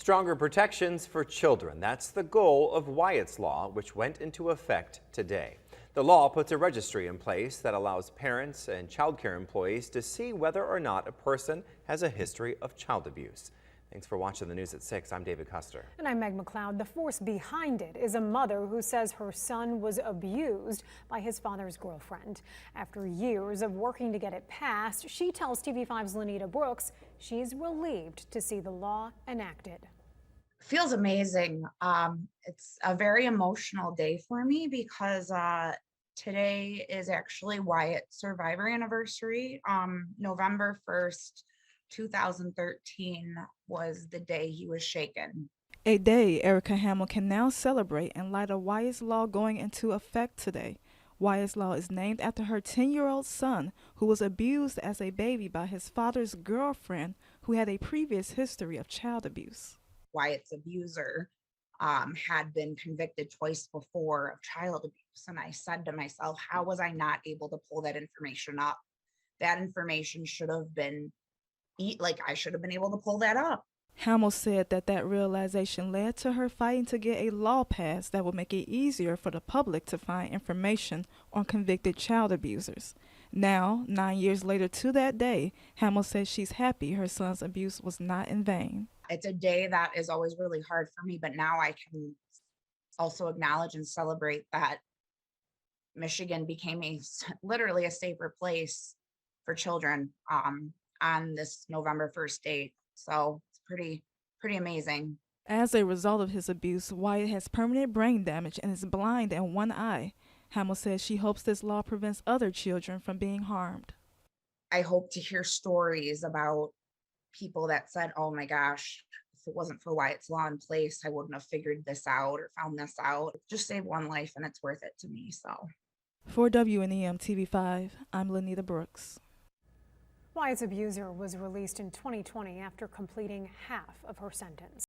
Stronger protections for children. That's the goal of Wyatt's Law, which went into effect today. The law puts a registry in place that allows parents and child care employees to see whether or not a person has a history of child abuse. Thanks for watching the news at 6. I'm David Custer. And I'm Meg McLeod. The force behind it is a mother who says her son was abused by his father's girlfriend. After years of working to get it passed, she tells TV5's Lanita Brooks she's relieved to see the law enacted. Feels amazing. It's a very emotional day for me because today is actually Wyatt's survivor anniversary. November 1st, 2013 was the day he was shaken. A day Erica Hamill can now celebrate in light of Wyatt's Law going into effect today. Wyatt's Law is named after her 10-year-old son, who was abused as a baby by his father's girlfriend, who had a previous history of child abuse. Wyatt's abuser had been convicted twice before of child abuse. And I said to myself, how was I not able to pull that information up? That information should have been, I should have been able to pull that up. Hamill said that realization led to her fighting to get a law passed that would make it easier for the public to find information on convicted child abusers. Now, 9 years later to that day, Hamill says she's happy her son's abuse was not in vain. It's a day that is always really hard for me, but now I can also acknowledge and celebrate that Michigan became literally a safer place for children on this November 1st date. So it's pretty amazing. As a result of his abuse, Wyatt has permanent brain damage and is blind in one eye. Hamill says she hopes this law prevents other children from being harmed. I hope to hear stories about people that said, oh my gosh, if it wasn't for Wyatt's Law in place, I wouldn't have figured this out or found this out. Just saved one life and it's worth it to me. So for WNEM TV5, I'm Lanita Brooks. Wyatt's abuser was released in 2020 after completing half of her sentence.